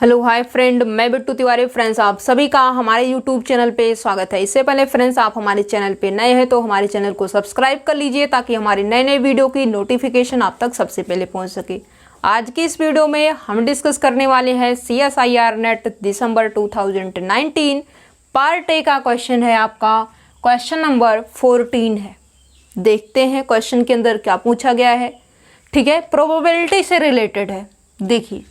Hello hi friend, मैं Bittu Tiwari. Friends, आप सभी का हमारे यूट्यूब चैनल पे स्वागत है। इससे पहले फ्रेंड्स, आप हमारे चैनल पे नए हैं तो हमारे चैनल को सब्सक्राइब कर लीजिए ताकि हमारे नए नए वीडियो की नोटिफिकेशन आप तक सबसे पहले पहुंच सके। आज की इस वीडियो में हम डिस्कस करने वाले हैं CSIR net December 2019 part A का क्वेश्चन है। आपका क्वेश्चन नंबर 14 है। देखते हैं क्वेश्चन के अंदर क्या पूछा गया है। ठीक है, प्रोबेबिलिटी से रिलेटेड है। देखिए,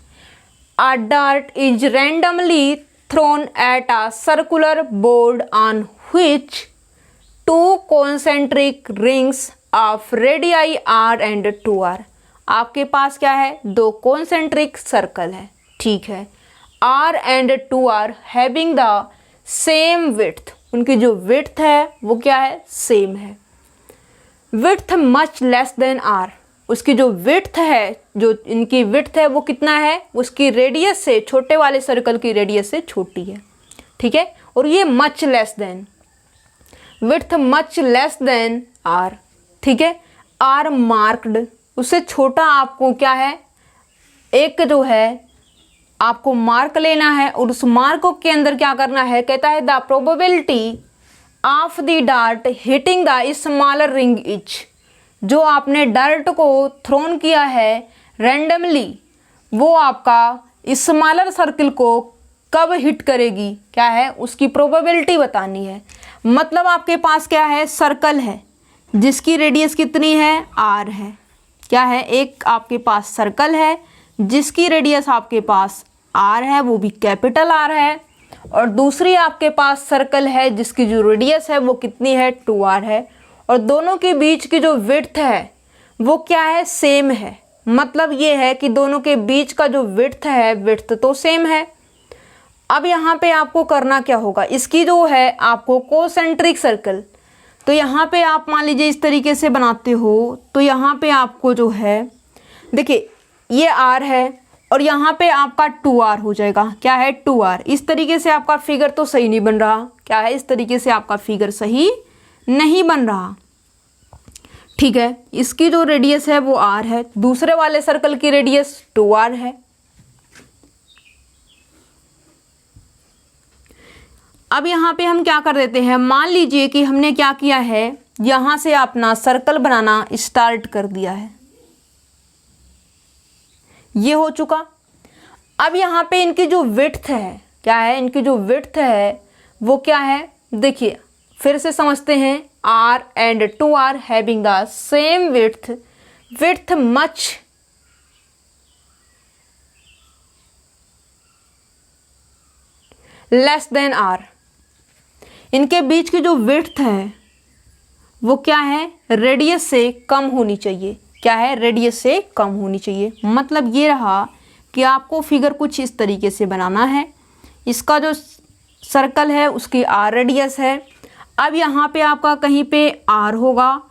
A dart is randomly thrown at a circular board on which two concentric rings of radii r and 2r। आपके पास क्या है? दो concentric सर्कल है। ठीक है, r and 2r having the same width। उनकी जो width है वो क्या है? सेम है। width much less than r। उसकी जो विड्थ है, जो इनकी विड्थ है वो कितना है? उसकी रेडियस से, छोटे वाले सर्कल की रेडियस से छोटी है। ठीक है, और ये much less than, width much less than R. ठीक है, आर मार्क्ड, उससे छोटा आपको क्या है? एक जो है आपको मार्क लेना है और उस मार्क के अंदर क्या करना है? कहता है the probability of the dart hitting the smaller ring is. जो आपने डार्ट को थ्रोन किया है रैंडमली, वो आपका स्मॉलर सर्कल को कब हिट करेगी, क्या है? उसकी प्रोबेबिलिटी बतानी है। मतलब आपके पास क्या है? सर्कल है जिसकी रेडियस कितनी है? आर है। क्या है? एक आपके पास सर्कल है जिसकी रेडियस आपके पास आर है, वो भी कैपिटल आर है, और दूसरी आपके पास सर्कल है जिसकी जो रेडियस है वो कितनी है? 2r है, और दोनों के बीच की जो विड्थ है वो क्या है? सेम है। मतलब ये है कि दोनों के बीच का जो विड्थ है, विड्थ तो सेम है। अब यहाँ पे आपको करना क्या होगा? इसकी जो है आपको कोसेंट्रिक सर्कल, तो यहाँ पे आप मान लीजिए इस तरीके से बनाते हो, तो यहाँ पे आपको जो है, देखिए ये r है और यहाँ पे आपका 2r हो जाएगा। क्या है? 2r। इस तरीके से आपका फिगर तो सही नहीं बन रहा। क्या है? इस तरीके से आपका फिगर सही नहीं बन रहा। ठीक है, इसकी जो रेडियस है वो r है, दूसरे वाले सर्कल की रेडियस 2r है। अब यहाँ पे हम क्या कर देते हैं? मान लीजिए कि हमने क्या किया है, यहाँ से अपना सर्कल बनाना स्टार्ट कर दिया है। ये हो चुका। अब यहाँ पे इनकी जो विड्थ है, क्या है? इनकी जो विड्थ है वो क्या है? देखिए फिर से समझते हैं। r and 2r having the same width, width much less than r। इनके बीच की जो विड्थ है वो क्या है? रेडियस से कम होनी चाहिए। क्या है? रेडियस से कम होनी चाहिए। मतलब ये रहा कि आपको फिगर कुछ इस तरीके से बनाना है। इसका जो सर्कल है उसकी r रेडियस है। अब यहाँ पे आपका कहीं पे r होगा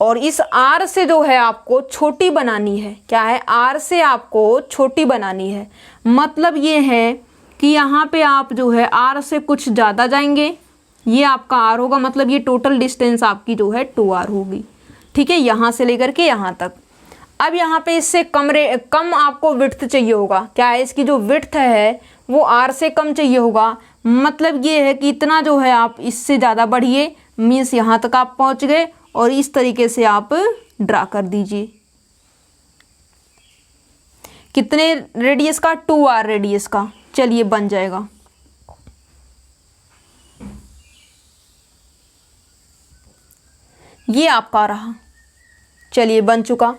और इस r से जो है आपको छोटी बनानी है। क्या है? r से आपको छोटी बनानी है। मतलब ये है कि यहाँ पे आप जो है r से कुछ ज़्यादा जाएंगे, ये आपका r होगा। मतलब ये टोटल डिस्टेंस आपकी जो है 2r होगी। ठीक है, यहाँ से लेकर के यहाँ तक। अब यहाँ पे इससे कम आपको विड्थ चाहिए होगा। क्या है? इसकी जो विड्थ है वो r से कम चाहिए होगा। मतलब ये है कि इतना जो है आप इससे ज़्यादा बढ़िए, मीन्स यहाँ तक आप पहुँच गए, और इस तरीके से आप ड्रा कर दीजिए। कितने रेडियस का? 2r रेडियस का। चलिए बन जाएगा। ये आपका रहा। चलिए बन चुका।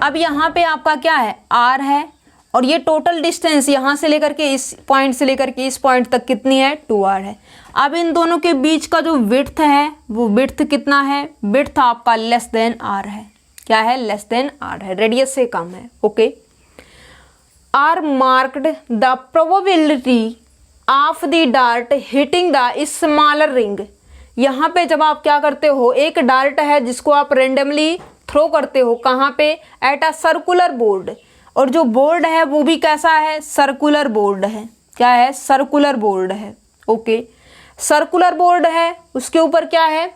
अब यहाँ पे आपका क्या है? r है, और ये टोटल डिस्टेंस यहाँ से लेकर के इस पॉइंट से लेकर के इस पॉइंट तक कितनी है? 2r है। अब इन दोनों के बीच का जो विड्थ है वो विड्थ कितना है? विड्थ आपका लेस देन r है। क्या है? लेस देन r है, रेडियस से कम है। Okay, r marked the probability of the dart hitting the smaller ring. यहाँ पे जब आप क्या करते हो, एक डार्ट है जिसको आप रेंडमली थ्रो करते हो। कहाँ पे? एट अ सर्कुलर बोर्ड, और जो बोर्ड है वो भी कैसा है? सर्कुलर बोर्ड है। क्या है? सर्कुलर बोर्ड है। ओके, सर्कुलर बोर्ड है, उसके ऊपर क्या है?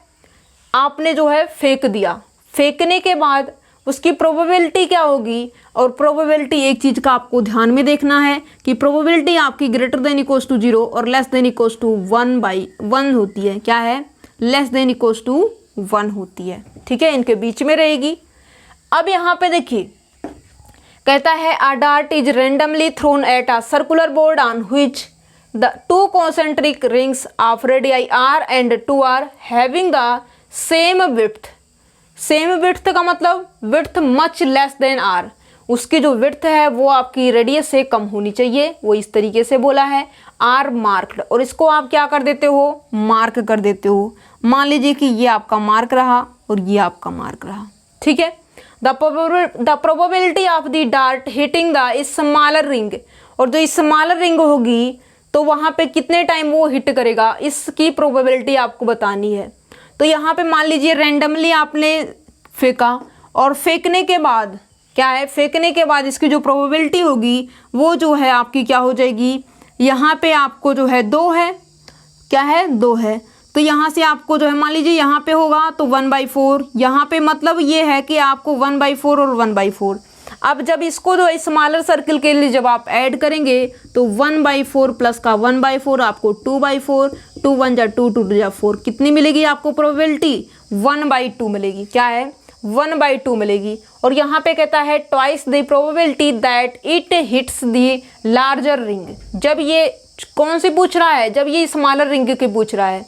आपने जो है फेंक दिया। फेंकने के बाद उसकी प्रोबेबिलिटी क्या होगी? और प्रोबेबिलिटी एक चीज़ का आपको ध्यान में देखना है कि प्रोबेबिलिटी आपकी ग्रेटर देन इक्वल्स टू 0 और लेस देन इक्वल्स टू 1/1 होती है। क्या है? लेस देन इक्वल्स टू 1 होती है। ठीक है, इनके बीच में रहेगी। अब यहाँ पे देखिए कहता है a dart is randomly thrown at a circular board on which the two concentric rings of radii r and 2 r having the same width. Same width का मतलब width much less than r, उसकी जो width है वो आपकी radius से कम होनी चाहिए, वो इस तरीके से बोला है r मार्क्ड। और इसको आप क्या कर देते हो? मार्क कर देते हो। मान लीजिए कि ये आपका मार्क रहा और ये आपका मार्क रहा। ठीक है, the probability of the dart hitting the smaller ring, और जो स्मॉलर रिंग होगी तो वहाँ पे कितने टाइम वो हिट करेगा, इसकी प्रोबेबिलिटी आपको बतानी है। तो यहाँ पे मान लीजिए रैंडमली आपने फेंका और फेंकने के बाद क्या है, फेंकने के बाद इसकी जो प्रोबेबिलिटी होगी वो जो है आपकी क्या हो जाएगी, यहाँ पे आपको जो है 2 है, क्या है 2 है। तो यहाँ से आपको जो है मान लीजिए यहाँ पे होगा तो 1/4, यहाँ पे मतलब ये है कि आपको 1/4 और 1/4। अब जब इसको जो स्मॉलर सर्किल के लिए जब आप ऐड करेंगे तो 1/4 प्लस का 1/4 आपको 2/4, 2 1 जा 2, 2 2 जा 4, कितनी मिलेगी आपको प्रोबेबिलिटी? 1/2 मिलेगी। क्या है? 1/2 मिलेगी। और यहाँ पे कहता है twice the probability that it hits the larger ring. जब ये कौन सी पूछ रहा है? जब ये स्मॉलर रिंग की पूछ रहा है।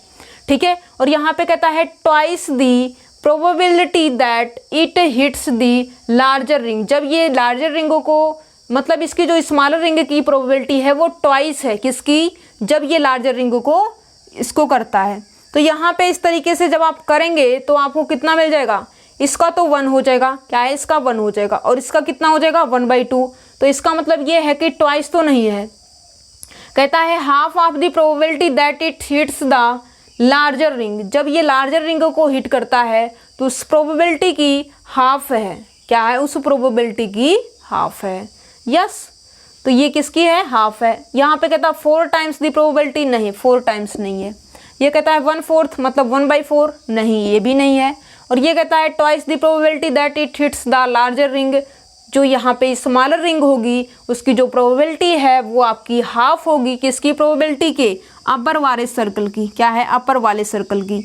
ठीक है, और यहाँ पे कहता है twice the probability that it hits the larger ring. जब ये लार्जर रिंगों को मतलब इसकी जो स्मॉलर रिंग की प्रोबेबिलिटी है वो ट्वाइस है किसकी? जब ये लार्जर रिंग को इसको करता है। तो यहाँ पे इस तरीके से जब आप करेंगे तो आपको कितना मिल जाएगा? इसका तो 1 हो जाएगा। क्या है? इसका 1 हो जाएगा। और इसका कितना हो जाएगा? 1/2। तो इसका मतलब ये है कि ट्वाइस तो नहीं है। कहता है half of the probability that it hits the larger ring. जब ये लार्जर रिंग को हिट करता है तो उस प्रोबेबिलिटी की हाफ है। क्या है? उस प्रोबेबिलिटी की हाफ है। यस, तो ये किसकी है? हाफ है। यहाँ पे कहता है 4 टाइम्स द प्रोबेबिलिटी, नहीं 4 टाइम्स नहीं है। ये कहता है 1/4 मतलब 1/4, नहीं ये भी नहीं है। और ये कहता है twice the probability that it hits the larger ring. जो यहाँ पे स्मॉलर रिंग होगी उसकी जो प्रोबेबिलिटी है वो आपकी हाफ होगी किसकी प्रोबेबिलिटी के? अपर वाले सर्कल की। क्या है? अपर वाले सर्कल की।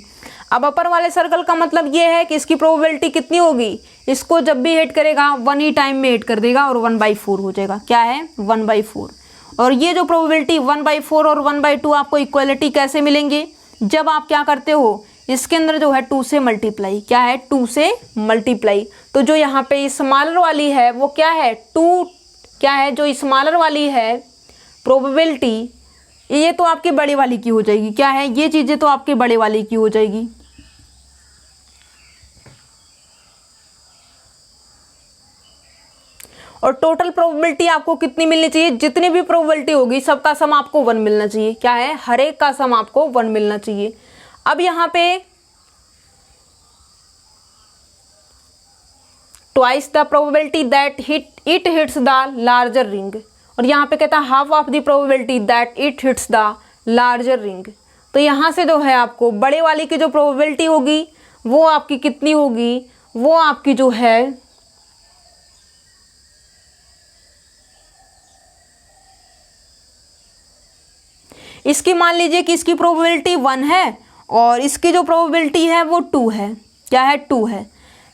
अब अपर वाले सर्कल का मतलब ये है कि इसकी प्रोबेबिलिटी कितनी होगी? इसको जब भी हिट करेगा 1 ही टाइम में हिट कर देगा और 1/4 हो जाएगा। क्या है? 1/4। और ये जो प्रोबेबिलिटी 1/4 और 1/2 आपको इक्वलिटी कैसे मिलेंगे? जब आप क्या करते हो इसके अंदर जो है 2 से मल्टीप्लाई। क्या है? 2 से मल्टीप्लाई। तो जो यहाँ पे स्मॉलर वाली है वो क्या है? 2। क्या है? जो स्मॉलर वाली है प्रोबेबिलिटी ये तो आपके बड़े वाली की हो जाएगी। क्या है? ये चीज़ें तो आपके बड़े वाले की हो जाएगी। और टोटल प्रोबेबिलिटी आपको कितनी मिलनी चाहिए? जितनी भी प्रोबेबिलिटी होगी सबका सम आपको 1 मिलना चाहिए। क्या है? हर एक का सम आपको 1 मिलना चाहिए। अब यहाँ पे twice the probability that it hits the larger ring. और यहाँ पे कहता है half of the probability that it hits the larger ring. तो यहाँ से जो है आपको बड़े वाले की जो प्रोबेबिलिटी होगी वो आपकी कितनी होगी? वो आपकी जो है इसकी मान लीजिए कि इसकी प्रोबेबिलिटी 1 है और इसकी जो प्रोबेबिलिटी है वो 2 है। क्या है? 2 है।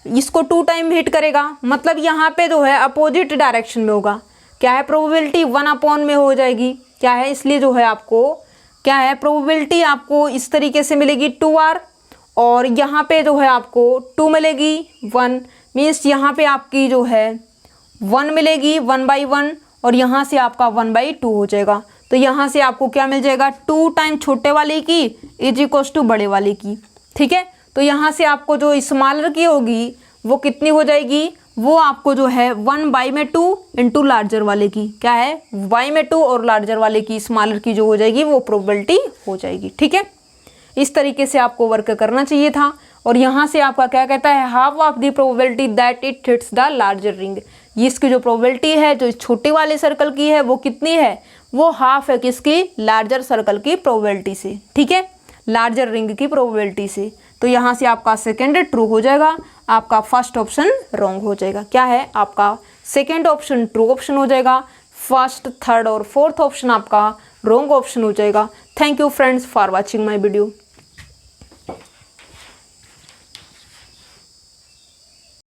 इसको 2 टाइम हिट करेगा मतलब यहाँ पे जो है अपोजिट डायरेक्शन में होगा। क्या है? प्रोबेबिलिटी 1/, में हो जाएगी। क्या है? इसलिए जो है आपको क्या है प्रोबेबिलिटी आपको इस तरीके से मिलेगी 2r और यहाँ पे जो है आपको 2 मिलेगी 1 मीन्स यहाँ पे आपकी जो है 1 मिलेगी 1/1 और यहाँ से आपका 1/2 हो जाएगा। तो यहाँ से आपको क्या मिल जाएगा? 2 टाइम छोटे वाले की इज इक्वल्स टू बड़े वाले की। ठीक है, तो यहाँ से आपको जो स्मॉलर की होगी वो कितनी हो जाएगी? वो आपको जो है 1/2 इंटू लार्जर वाले की। क्या है? 1/2 और लार्जर वाले की स्मॉलर की जो हो जाएगी वो प्रोबेबिलिटी हो जाएगी। ठीक है, इस तरीके से आपको वर्क करना चाहिए था। और यहाँ से आपका क्या कहता है? Half of the probability that it hits the larger ring. ये इसकी जो प्रोबेबिलिटी है जो छोटे वाले सर्कल की है वो कितनी है? वो हाफ है किसकी? लार्जर सर्कल की प्रोबेबिलिटी से। ठीक है, लार्जर रिंग की प्रोबेबिलिटी से। तो यहाँ से आपका सेकेंड ट्रू हो जाएगा, आपका फर्स्ट ऑप्शन रॉन्ग हो जाएगा। क्या है? आपका सेकेंड ऑप्शन ट्रू ऑप्शन हो जाएगा, फर्स्ट, थर्ड और फोर्थ ऑप्शन आपका रॉन्ग ऑप्शन हो जाएगा। Thank you friends for watching my video.